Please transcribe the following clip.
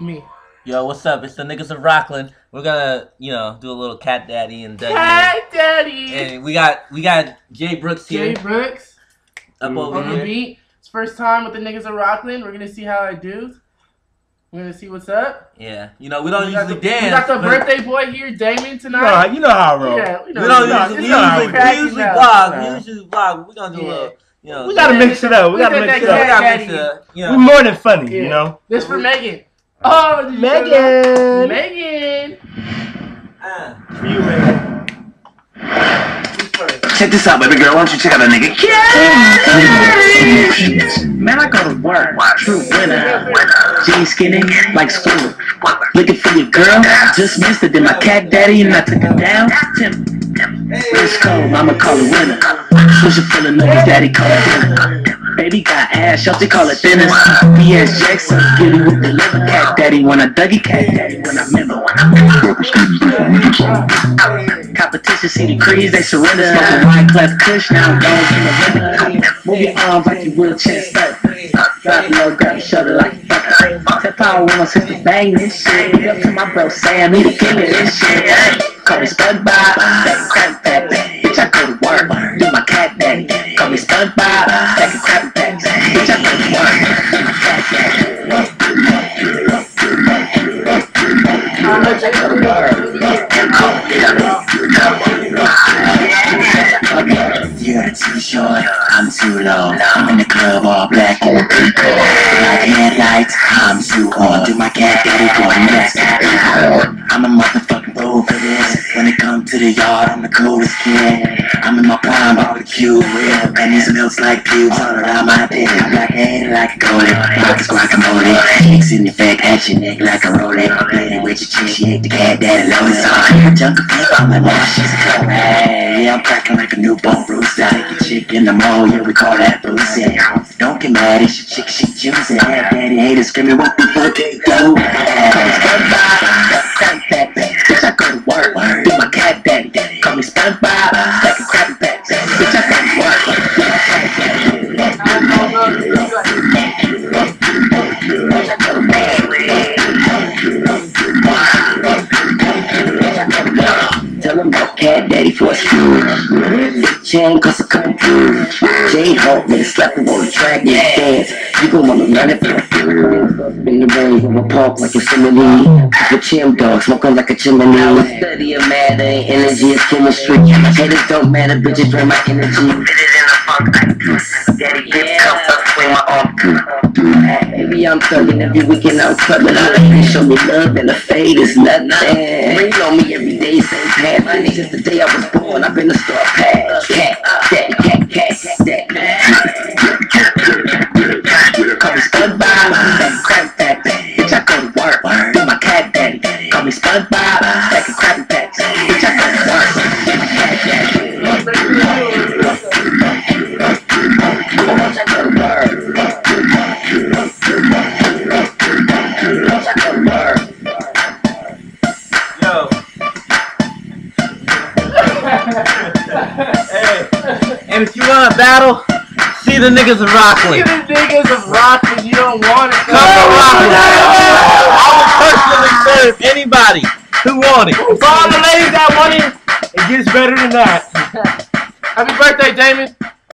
Me. Yo, what's up? It's the niggas of Rockland. We're gonna, do a little cat daddy and Dougie. Cat daddy. And we got Jay Brooks here. Jay Brooks. Up over on here. The beat. It's first time with the niggas of Rockland. We're gonna see how I do. We're gonna see what's up. Yeah. We don't usually dance. We got the birthday boy here, Damon, tonight. You know how I roll. Yeah, we usually vlog. We're gonna do a little. We gotta mix it up. We gotta mix it up. We're more than funny, you know. This for Megan. Oh, Megan. Megan. For you, Megan. Check this out, baby girl. Why don't you check out a nigga? Man, I go to work. True winner. Jeans skinny like school. Looking for your girl. Just missed it. Then my cat daddy and I took it down. It's cold. I'ma call it winner. Push it full of niggas. Daddy call it winner. Baby got ass, y'all call it thinners. B.S. Jackson, giddy with the liver. Cat daddy when I Dougie, cat daddy when I remember. Competition, see the creeds, they surrender. Smoking wine, cleft kush, now I'm going in the river. Move your arms like you wheelchair stuck. Drop low, grab your shoulder like a fucker. Tip power 160, bang this shit. Get up to my bro, Sam, he the king of this shit. Call me SpongeBob, that crack back. Bitch, I go to work, do my cat daddy. Call me SpongeBob, that can crack back. Bitch, I go to work, do my cat daddy. You're too short, I'm too low. I'm in the club all black and people. Like headlights, I'm too on. Do my cat daddy going next. I'm a motherfucking fool for this. When it comes to the yard, I'm the coolest kid. I'm in my prime barbecue real. And these milks like pubes all around my dick. I'm black headed like a goalie. Box guacamole. Kicks in the fake at your neck like a rollie. Playing with your chick, she ate the cat daddy low. It's on. Junk of people, I'm like, wow, she's a cool. Hey, yeah, I'm cracking like a newborn rooster. Take a chick in the mall, yeah, we call that boosting. Don't get mad, it's your chick, she juicing. That daddy haters screaming, what the fuck they do? Call me SpongeBob, bitch, I go to work. Do my cat daddy. Call me SpongeBob, that can crappy back. Bitch, I go to work. Do my cat daddy. Tell him about cat daddy for a screw. Big chain cause I come through. Jay Hawk, man, slap him on the track and dance. You gon' wanna run it for a few. In the rain, from a park like a simile. The chim dog, smoking like a chimney. Study of matter, energy is chemistry. Haters don't matter, bitches drain my energy. It is in the funk, daddy bitch comes up with my arm. Baby, I'm thugging every weekend, I'm clubbing. They show me love and the fade is nothing. Ring on me every day, same path. Since the day I was born, I've been a star past. Cat, daddy, cat, daddy. Call me SpongeBob, that can crack back. Bitch, I go to work, do my cat daddy. Call me SpongeBob, that can crack back. Bitch, I go to work, do my cat daddy. Bitch, I go to work. Bitch, I go to work. Yo. Hey. And if you want to battle, see the niggas of Rockland. See the niggas of Rockland. You don't want it. Come to Rockland. I will personally serve anybody who want it. For all the ladies that want it, it gets better than that. Happy birthday, Damon.